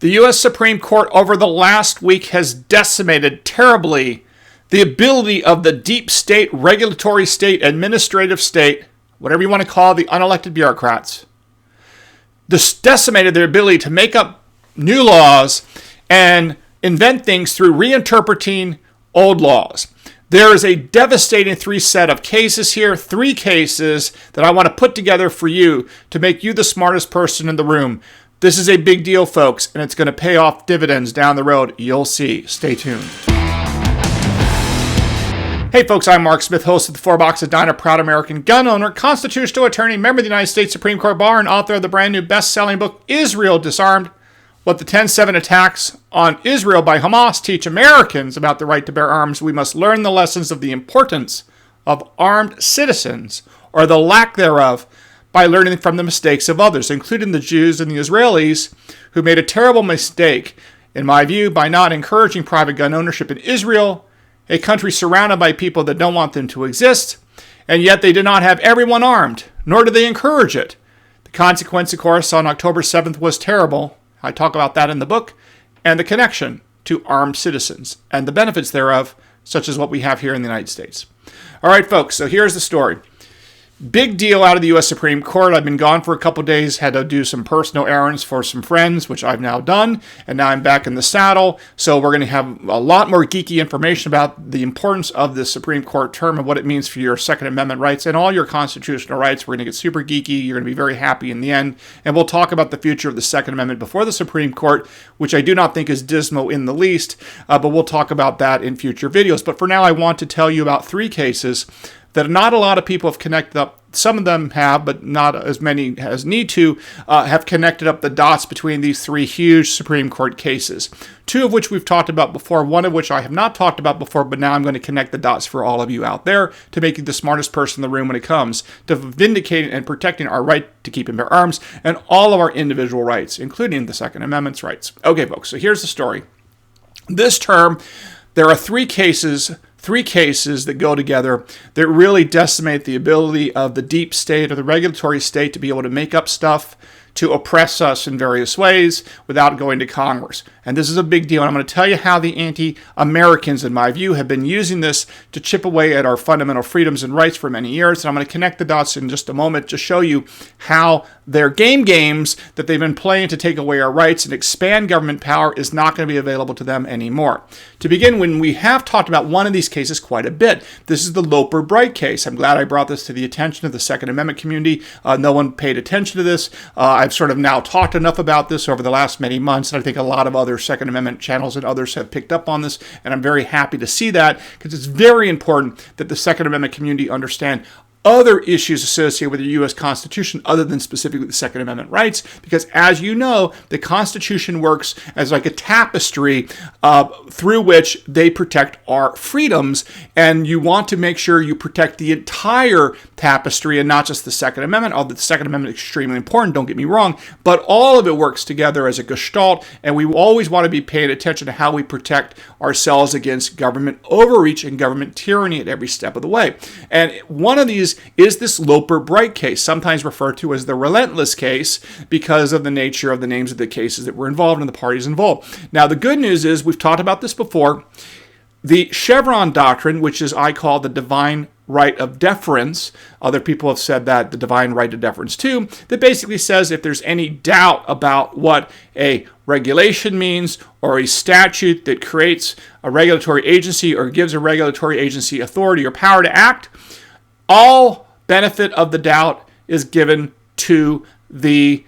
The U.S. Supreme Court over the last week has decimated terribly the ability of the deep state, regulatory state, administrative state, whatever you want to call the unelected bureaucrats. This decimated their ability to make up new laws and invent things through reinterpreting old laws. There is a devastating three cases that I want to put together for you to make you the smartest person in the room. This is a big deal, folks, and it's going to pay off dividends down the road. You'll see. Stay tuned. Hey, folks, I'm Mark Smith, host of the Four Boxes Diner, proud American gun owner, constitutional attorney, member of the United States Supreme Court Bar, and author of the brand new best-selling book, Israel Disarmed: What the 10/7 Attacks on Israel by Hamas Teach Americans About the Right to Bear Arms. We must learn the lessons of the importance of armed citizens, or the lack thereof, by learning from the mistakes of others, including the Jews and the Israelis, who made a terrible mistake, in my view, by not encouraging private gun ownership in Israel, a country surrounded by people that don't want them to exist, and yet they did not have everyone armed, nor did they encourage it. The consequence, of course, on October 7th was terrible. I talk about that in the book, and the connection to armed citizens, and the benefits thereof, such as what we have here in the United States. All right, folks, so here's the story. Big deal out of the U.S. Supreme Court. I've been gone for a couple days, had to do some personal errands for some friends, which I've now done, and now I'm back in the saddle. So we're going to have a lot more geeky information about the importance of the Supreme Court term and what it means for your Second Amendment rights and all your constitutional rights. We're going to get super geeky. You're going to be very happy in the end. And we'll talk about the future of the Second Amendment before the Supreme Court, which I do not think is dismal in the least, but we'll talk about that in future videos. But for now, I want to tell you about three cases that not a lot of people have connected up. Some of them have, but not as many as need to, have connected up the dots between these three huge Supreme Court cases. Two of which we've talked about before, one of which I have not talked about before, but now I'm going to connect the dots for all of you out there to make you the smartest person in the room when it comes to vindicating and protecting our right to keep and bear arms and all of our individual rights, including the Second Amendment's rights. Okay, folks, so here's the story. This term, there are three cases that go together that really decimate the ability of the deep state or the regulatory state to be able to make up stuff to oppress us in various ways without going to Congress. And this is a big deal. And I'm going to tell you how the anti-Americans, in my view, have been using this to chip away at our fundamental freedoms and rights for many years. And I'm going to connect the dots in just a moment to show you how their games that they've been playing to take away our rights and expand government power is not going to be available to them anymore. To begin, when we have talked about one of these cases quite a bit, this is the Loper Bright case. I'm glad I brought this to the attention of the Second Amendment community. No one paid attention to this. I've sort of now talked enough about this over the last many months, and I think a lot of other Second Amendment channels and others have picked up on this, and I'm very happy to see that because it's very important that the Second Amendment community understand other issues associated with the U.S. Constitution other than specifically the Second Amendment rights, because as you know, the Constitution works as like a tapestry through which they protect our freedoms, and you want to make sure you protect the entire tapestry and not just the Second Amendment, although the Second Amendment is extremely important, don't get me wrong, but all of it works together as a gestalt, and we always want to be paying attention to how we protect ourselves against government overreach and government tyranny at every step of the way. And one of these is this Loper Bright case, sometimes referred to as the relentless case because of the nature of the names of the cases that were involved and the parties involved. Now, the good news is, we've talked about this before, the Chevron doctrine, which is I call the divine right of deference, other people have said that, the divine right of deference too, that basically says if there's any doubt about what a regulation means or a statute that creates a regulatory agency or gives a regulatory agency authority or power to act, all benefit of the doubt is given to the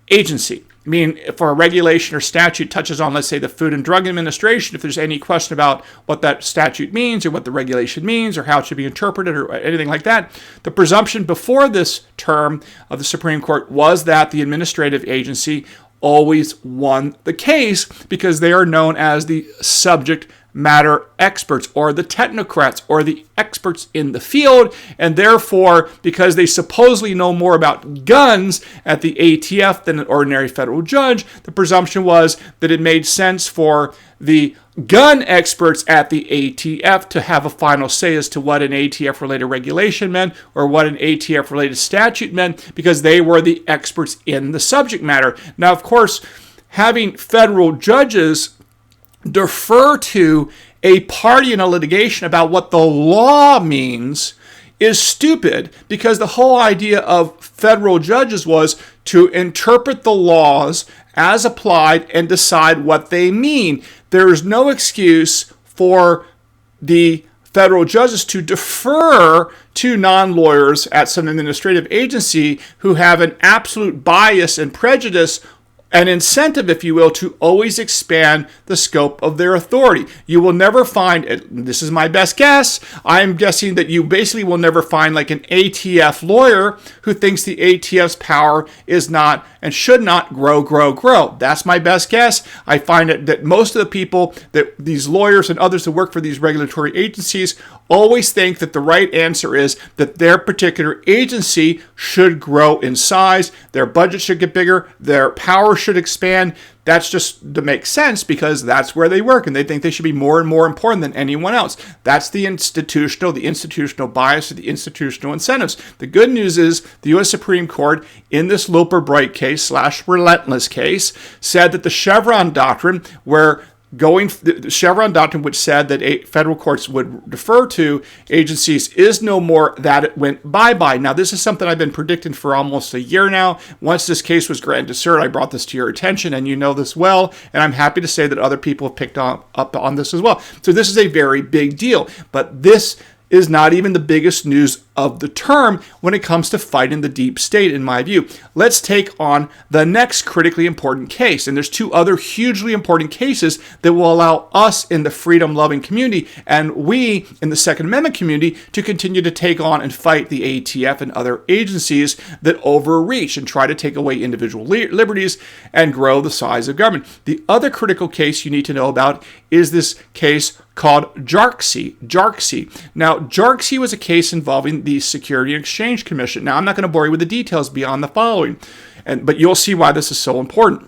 agency. I mean, if a regulation or statute touches on, let's say, the Food and Drug Administration, if there's any question about what that statute means or what the regulation means or how it should be interpreted or anything like that, the presumption before this term of the Supreme Court was that the administrative agency always won the case because they are known as the subject matter experts or the technocrats or the experts in the field, and therefore, because they supposedly know more about guns at the ATF than an ordinary federal judge, the presumption was that it made sense for the gun experts at the ATF to have a final say as to what an ATF-related regulation meant or what an ATF-related statute meant because they were the experts in the subject matter. Now, of course, having federal judges defer to a party in a litigation about what the law means is stupid, because the whole idea of federal judges was to interpret the laws as applied and decide what they mean. There is no excuse for the federal judges to defer to non-lawyers at some administrative agency who have an absolute bias and prejudice, an incentive, if you will, to always expand the scope of their authority. You will never find, this is my best guess, I'm guessing that you basically will never find like an ATF lawyer who thinks the ATF's power is not and should not grow. That's my best guess. I find that most of the people, that these lawyers and others who work for these regulatory agencies, always think that the right answer is that their particular agency should grow in size, their budget should get bigger, their power should expand. That's just to make sense, because that's where they work, and they think they should be more and more important than anyone else. That's the institutional bias, or the institutional incentives. The good news is the U.S. Supreme Court, in this Loper Bright case / Relentless case, said that the Chevron doctrine, the Chevron doctrine, which said that federal courts would defer to agencies, is no more. That it went bye-bye. Now, this is something I've been predicting for almost a year now. Once this case was granted cert, I brought this to your attention, and you know this well, and I'm happy to say that other people have picked up on this as well. So this is a very big deal, but this is not even the biggest news of the term when it comes to fighting the deep state, in my view. Let's take on the next critically important case. And there's two other hugely important cases that will allow us in the freedom-loving community and we in the Second Amendment community to continue to take on and fight the ATF and other agencies that overreach and try to take away individual liberties and grow the size of government. The other critical case you need to know about is this case called Jarkesy. Now, Jarkesy was a case involving the Security and Exchange Commission. Now, I'm not going to bore you with the details beyond the following, but you'll see why this is so important.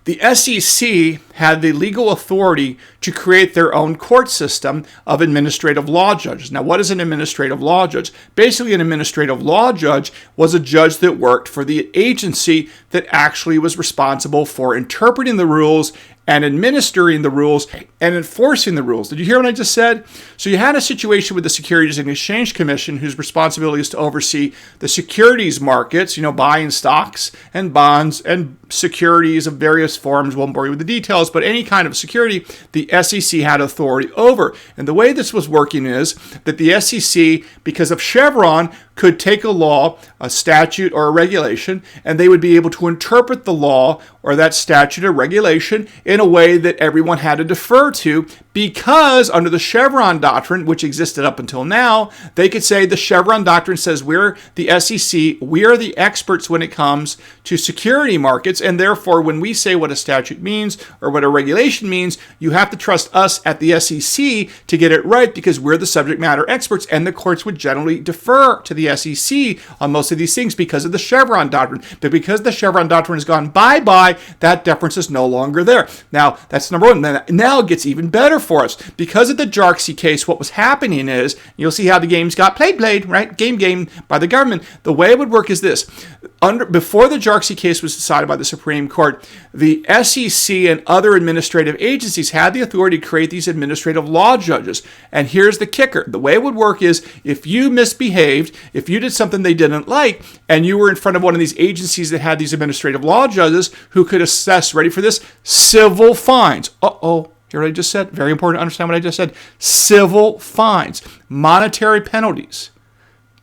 The SEC had the legal authority to create their own court system of administrative law judges. Now, what is an administrative law judge? Basically, an administrative law judge was a judge that worked for the agency that actually was responsible for interpreting the rules and administering the rules and enforcing the rules. Did you hear what I just said? So you had a situation with the Securities and Exchange Commission, whose responsibility is to oversee the securities markets, buying stocks and bonds and securities of various forms. Won't bore you with the details, but any kind of security the SEC had authority over. And the way this was working is that the SEC, because of Chevron, could take a law, a statute, or a regulation, and they would be able to interpret the law or that statute or regulation in a way that everyone had to defer to, because under the Chevron doctrine, which existed up until now, they could say the Chevron doctrine says we're the SEC, we are the experts when it comes to security markets, and therefore when we say what a statute means or what a regulation means, you have to trust us at the SEC to get it right, because we're the subject matter experts, and the courts would generally defer to the SEC on most of these things because of the Chevron doctrine. But because the Chevron doctrine has gone bye-bye, that deference is no longer there. Now, that's number one. Now it gets even better for us. Because of the Jarkesy case, what was happening is, you'll see how the games got played, right? Game by the government. The way it would work is this. Before the Jarkesy case was decided by the Supreme Court, the SEC and other administrative agencies had the authority to create these administrative law judges. And here's the kicker. The way it would work is, if you misbehaved, if you did something they didn't like, and you were in front of one of these agencies that had these administrative law judges who could assess, ready for this, civil fines. Hear what I just said? Very important to understand what I just said. Civil fines, monetary penalties.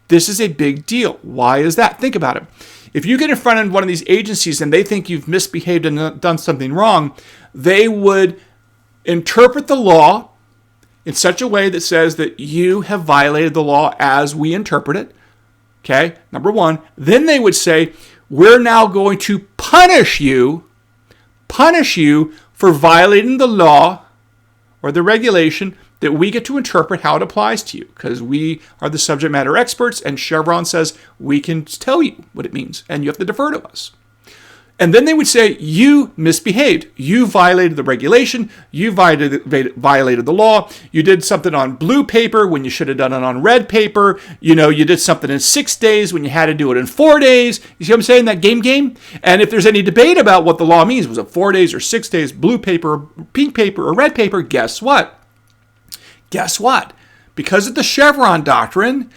This is a big deal. Why is that? Think about it. If you get in front of one of these agencies and they think you've misbehaved and done something wrong, they would interpret the law in such a way that says that you have violated the law as we interpret it. Okay, number one. Then they would say, we're now going to punish you for violating the law or the regulation that we get to interpret how it applies to you, because we are the subject matter experts, and Chevron says we can tell you what it means, and you have to defer to us. And then they would say, you misbehaved. You violated the regulation. You violated the law. You did something on blue paper when you should have done it on red paper. You did something in 6 days when you had to do it in 4 days. You see what I'm saying? That game. And if there's any debate about what the law means, was it 4 days or 6 days, blue paper, pink paper, or red paper, guess what? Because of the Chevron doctrine,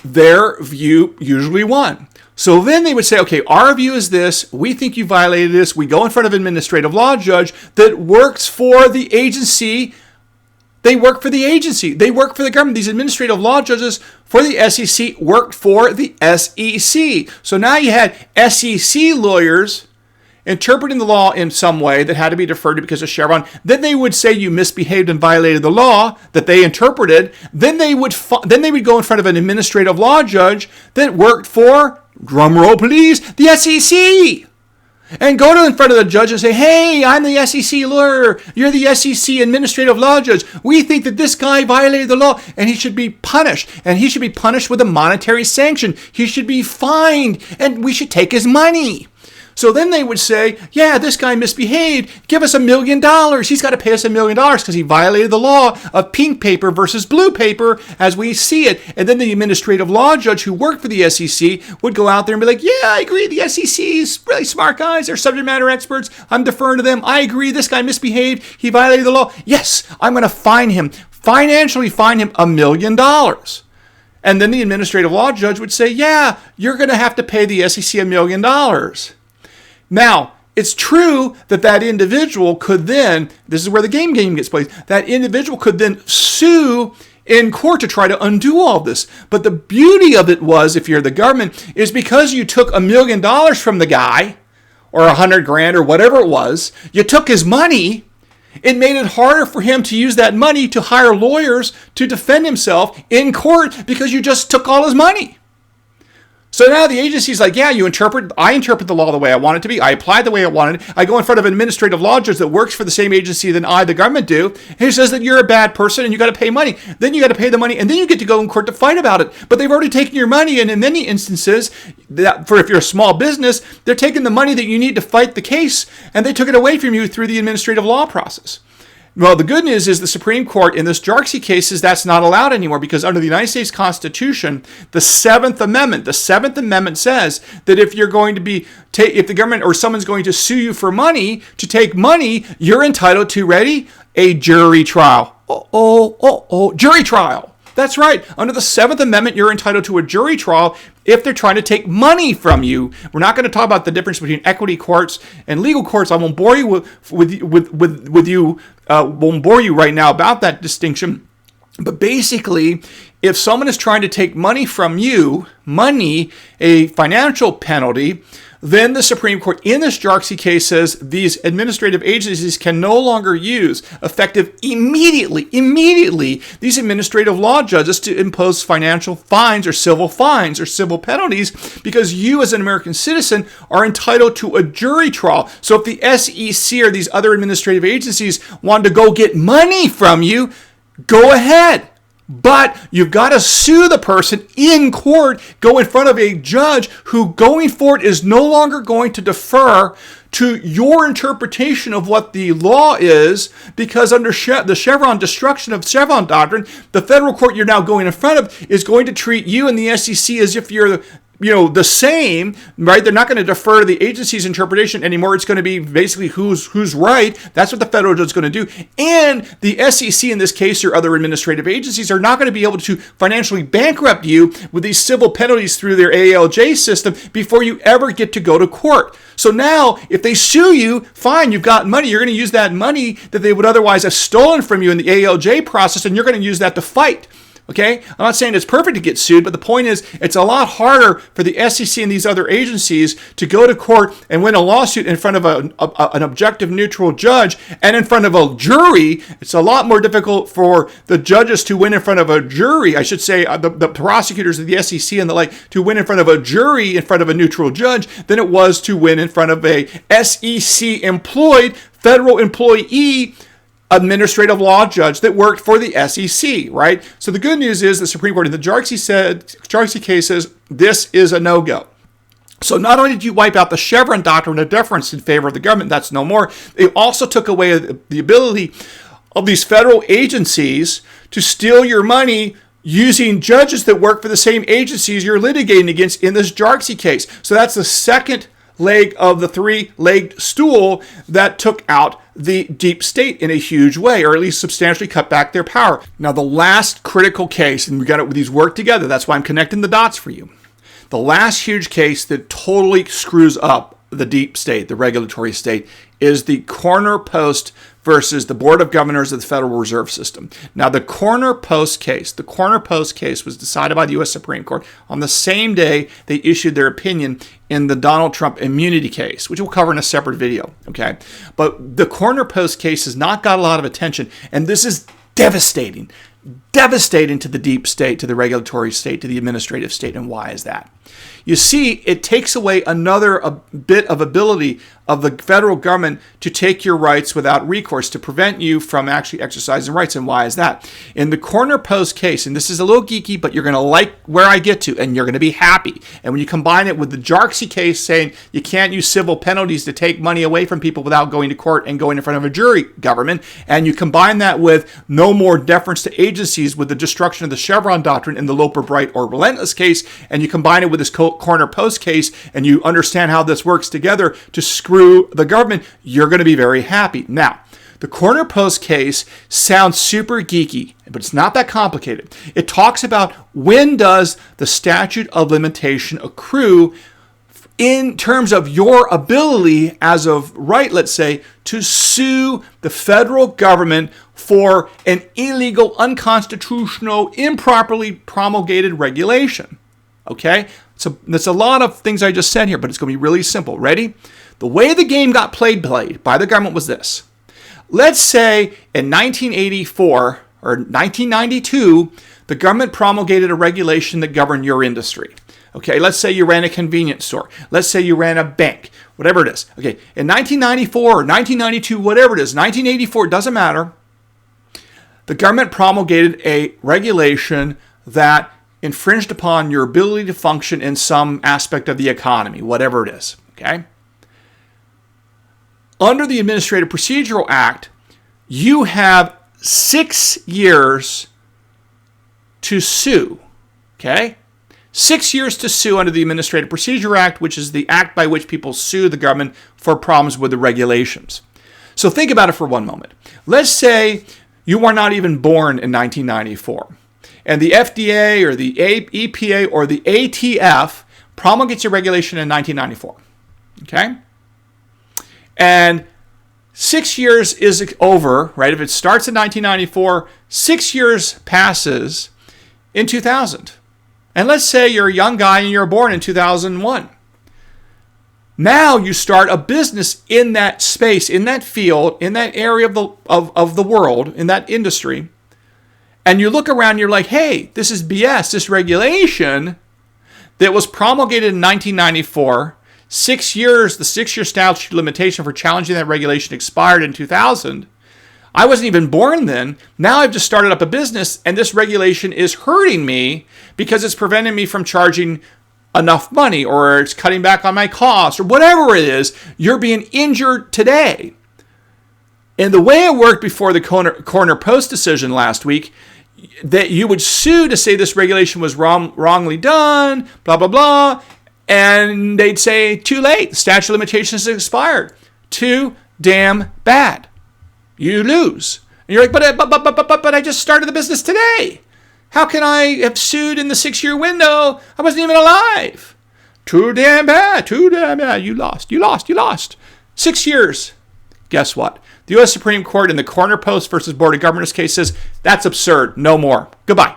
their view usually won. So then they would say, okay, our view is this. We think you violated this. We go in front of an administrative law judge that works for the agency. They work for the agency. They work for the government. These administrative law judges for the SEC worked for the SEC. So now you had SEC lawyers interpreting the law in some way that had to be deferred to because of Chevron. Then they would say you misbehaved and violated the law that they interpreted. Then they would go in front of an administrative law judge that worked for, drumroll please, the SEC. And go in front of the judge and say, hey, I'm the SEC lawyer. You're the SEC administrative law judge. We think that this guy violated the law and he should be punished. And he should be punished with a monetary sanction. He should be fined and we should take his money. So then they would say, yeah, this guy misbehaved. Give us $1 million. He's got to pay us $1 million because he violated the law of pink paper versus blue paper as we see it. And then the administrative law judge who worked for the SEC would go out there and be like, yeah, I agree. The SEC is really smart guys. They're subject matter experts. I'm deferring to them. I agree. This guy misbehaved. He violated the law. Yes, I'm going to financially fine him $1 million. And then the administrative law judge would say, yeah, you're going to have to pay the SEC $1 million. Now, it's true that individual could then, this is where the game gets played, that individual could then sue in court to try to undo all this. But the beauty of it was, if you're the government, is because you took $1 million from the guy, or $100,000 or whatever it was, you took his money, it made it harder for him to use that money to hire lawyers to defend himself in court because you just took all his money. So now the agency's like, yeah, I interpret the law the way I want it to be. I apply the way I want it. I go in front of an administrative law judge that works for the same agency than I, the government, do. And he says that you're a bad person and you got to pay money. Then you got to pay the money and then you get to go in court to fight about it. But they've already taken your money, and in many instances, if you're a small business, they're taking the money that you need to fight the case, and they took it away from you through the administrative law process. Well, the good news is the Supreme Court in this Jarkesy case is that's not allowed anymore, because under the United States Constitution, the Seventh Amendment says that if you're going to be, if the government or someone's going to sue you for money, to take money, you're entitled to, ready? A jury trial. Jury trial. That's right. Under the Seventh Amendment, you're entitled to a jury trial if they're trying to take money from you. We're not going to talk about the difference between equity courts and legal courts. I won't bore you won't bore you right now about that distinction. But basically, if someone is trying to take money from you, a financial penalty, then the Supreme Court in this Jarkesy case says these administrative agencies can no longer use, effective immediately, these administrative law judges to impose financial fines or civil penalties, because you as an American citizen are entitled to a jury trial. So if the SEC or these other administrative agencies want to go get money from you, go ahead. But you've got to sue the person in court, go in front of a judge who going forward is no longer going to defer to your interpretation of what the law is, because under the Chevron destruction of Chevron doctrine, the federal court you're now going in front of is going to treat you and the SEC as if you're the same, right? They're not going to defer to the agency's interpretation anymore. It's going to be basically who's right. That's what the federal judge is going to do. And the SEC in this case, or other administrative agencies, are not going to be able to financially bankrupt you with these civil penalties through their ALJ system before you ever get to go to court. So now, if they sue you, fine, you've got money. You're going to use that money that they would otherwise have stolen from you in the ALJ process, and you're going to use that to fight. Okay, I'm not saying it's perfect to get sued, but the point is it's a lot harder for the SEC and these other agencies to go to court and win a lawsuit in front of an objective, neutral judge and in front of a jury. It's a lot more difficult for the judges to win in front of a jury. I should say the prosecutors of the SEC and the like to win in front of a jury in front of a neutral judge than it was to win in front of a SEC employed federal employee administrative law judge that worked for the SEC, right? So the good news is the Supreme Court in the Jarkesy case says this is a no-go. So not only did you wipe out the Chevron doctrine of deference in favor of the government, that's no more, they also took away the ability of these federal agencies to steal your money using judges that work for the same agencies you're litigating against in this Jarkesy case. So that's the second leg of the three-legged stool that took out the deep state in a huge way, or at least substantially cut back their power. Now, the last critical case, and we got it, these work together, that's why I'm connecting the dots for you. The last huge case that totally screws up the deep state, the regulatory state, is the corner post versus the Board of Governors of the Federal Reserve System. Now, the corner post case was decided by the U.S. Supreme Court on the same day they issued their opinion in the Donald Trump immunity case, which we'll cover in a separate video, okay? But the corner post case has not got a lot of attention, and this is devastating to the deep state, to the regulatory state, to the administrative state. And why is that? You see, it takes away another bit of ability of the federal government to take your rights without recourse, to prevent you from actually exercising rights. And why is that? In the corner post case, and this is a little geeky, but you're going to like where I get to, and you're going to be happy. And when you combine it with the Jarkesy case saying you can't use civil penalties to take money away from people without going to court and going in front of a jury government, and you combine that with no more deference to agencies with the destruction of the Chevron doctrine in the Loper Bright or Relentless case, and you combine it with this corner post case, and you understand how this works together to screw the government, you're going to be very happy. Now, the corner post case sounds super geeky, but it's not that complicated. It talks about when does the statute of limitation accrue in terms of your ability as of right, let's say, to sue the federal government for an illegal, unconstitutional, improperly promulgated regulation. Okay? So there's a lot of things I just said here, but it's going to be really simple. Ready? The way the game got played by the government was this. Let's say in 1984 or 1992, the government promulgated a regulation that governed your industry. Okay, let's say you ran a convenience store. Let's say you ran a bank, whatever it is. Okay, in 1994 or 1992, whatever it is, 1984, it doesn't matter. The government promulgated a regulation that infringed upon your ability to function in some aspect of the economy, whatever it is, okay? Under the Administrative Procedural Act, you have 6 years to sue, okay? 6 years to sue under the Administrative Procedure Act, which is the act by which people sue the government for problems with the regulations. So think about it for one moment. Let's say you were not even born in 1994. And the FDA or the EPA or the ATF promulgates a regulation in 1994, okay? And 6 years is over, right? If it starts in 1994, 6 years passes in 2000. And let's say you're a young guy and you're born in 2001. Now you start a business in that space, in that field, in that area of the world, in that industry. And you look around and you're like, hey, this is BS. This regulation that was promulgated in 1994, 6 years, the 6-year statute of limitation for challenging that regulation expired in 2000. I wasn't even born then. Now I've just started up a business, and this regulation is hurting me because it's preventing me from charging enough money, or it's cutting back on my costs, or whatever it is. You're being injured today. And the way it worked before the corner post decision last week, that you would sue to say this regulation was wrongly done, blah, blah, blah, and they'd say, too late, the statute of limitations has expired. Too damn bad. You lose. And you're like, but I just started the business today. How can I have sued in the 6-year window? I wasn't even alive. Too damn bad. You lost. 6 years. Guess what? The U.S. Supreme Court in the Corner Post versus Board of Governors case says, that's absurd. No more. Goodbye.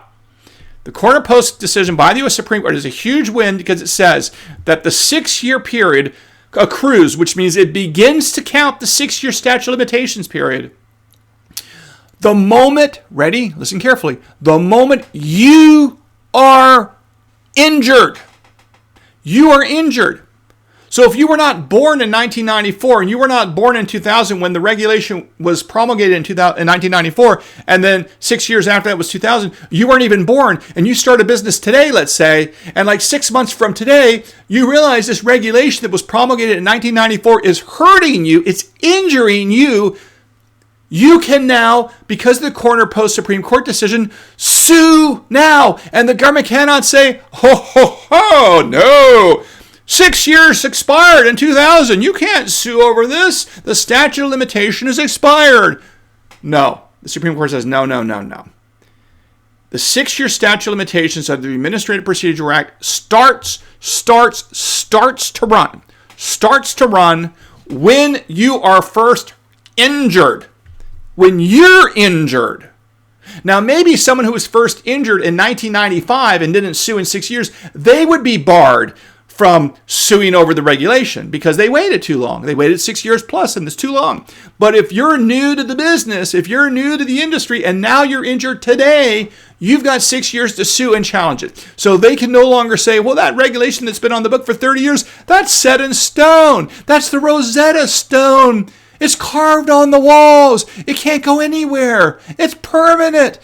The Corner Post decision by the U.S. Supreme Court is a huge win because it says that the 6-year period accrues, which means it begins to count the 6-year statute of limitations period. The moment, ready? Listen carefully. The moment you are injured. You are injured. So if you were not born in 1994 and you were not born in 2000 when the regulation was promulgated in 1994, and then 6 years after that was 2000, you weren't even born, and you start a business today, let's say, and like 6 months from today, you realize this regulation that was promulgated in 1994 is hurting you, it's injuring you. You can now, because of the Corner Post Supreme Court decision, sue now. And the government cannot say, ho, ho, ho, no. 6 years expired in 2000. You can't sue over this. The statute of limitation is expired. No. The Supreme Court says, no, no, no, no. The 6-year statute of limitations of the Administrative Procedure Act starts to run when you are first injured. When you're injured. Now, maybe someone who was first injured in 1995 and didn't sue in 6 years, they would be barred from suing over the regulation because they waited too long. They waited 6 years plus, and it's too long. But if you're new to the business, if you're new to the industry, and now you're injured today, you've got 6 years to sue and challenge it. So they can no longer say, well, that regulation that's been on the book for 30 years, that's set in stone. That's the Rosetta Stone. It's carved on the walls. It can't go anywhere. It's permanent.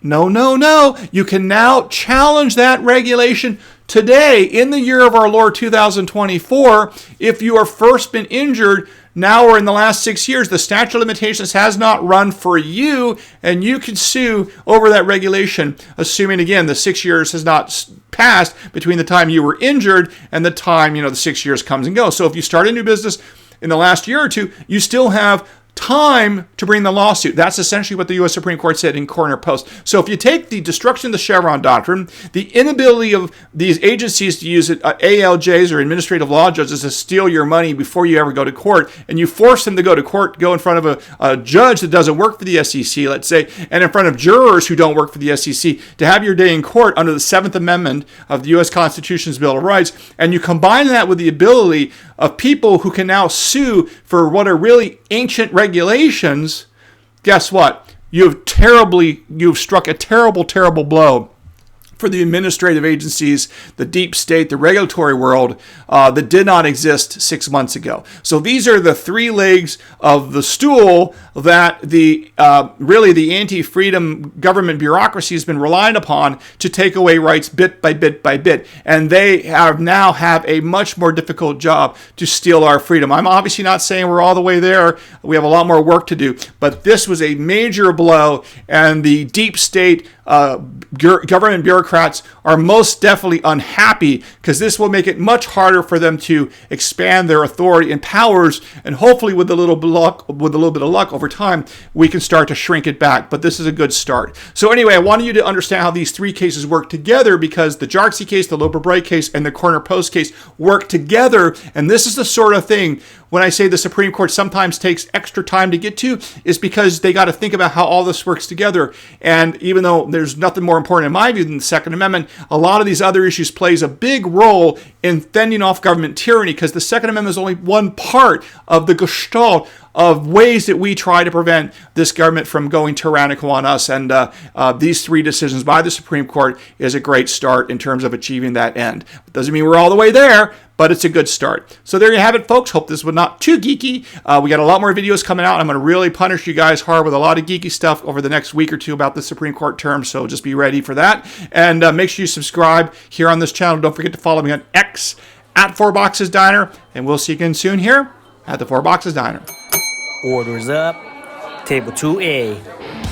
No, no, no. You can now challenge that regulation today in the year of our Lord 2024. If you are first been injured now or in the last 6 years, the statute of limitations has not run for you, and you can sue over that regulation, assuming, again, the 6 years has not passed between the time you were injured and the time, the 6 years comes and goes. So if you start a new business in the last year or two, you still have time to bring the lawsuit. That's essentially what the U.S. Supreme Court said in Corner Post. So if you take the destruction of the Chevron doctrine, the inability of these agencies to use ALJs or administrative law judges to steal your money before you ever go to court, and you force them to go to court, go in front of a judge that doesn't work for the SEC, let's say, and in front of jurors who don't work for the SEC, to have your day in court under the 7th Amendment of the U.S. Constitution's Bill of Rights, and you combine that with the ability of people who can now sue for what are really ancient regulations, guess what? You've struck a terrible, terrible blow for the administrative agencies, the deep state, the regulatory world that did not exist 6 months ago. So these are the three legs of the stool that the anti-freedom government bureaucracy has been relying upon to take away rights bit by bit by bit. And they now have a much more difficult job to steal our freedom. I'm obviously not saying we're all the way there. We have a lot more work to do. But this was a major blow, and the deep state government bureaucrats are most definitely unhappy because this will make it much harder for them to expand their authority and powers, and hopefully with a little bit of luck over time we can start to shrink it back. But this is a good start. So anyway, I wanted you to understand how these three cases work together, because the Jarkesy case, the Loper Bright case, and the Corner Post case work together. And this is the sort of thing, when I say the Supreme Court sometimes takes extra time to get to, is because they got to think about how all this works together. And even though there's nothing more important in my view than the Second Amendment, a lot of these other issues plays a big role in fending off government tyranny, because the Second Amendment is only one part of the gestalt of ways that we try to prevent this government from going tyrannical on us. And these three decisions by the Supreme Court is a great start in terms of achieving that end. It doesn't mean we're all the way there, but it's a good start. So there you have it, folks. Hope this was not too geeky. We got a lot more videos coming out. I'm going to really punish you guys hard with a lot of geeky stuff over the next week or two about the Supreme Court term, so just be ready for that. And make sure you subscribe here on this channel. Don't forget to follow me on X at 4 Boxes Diner, and we'll see you again soon here at the 4 Boxes Diner. Orders up. Table 2A.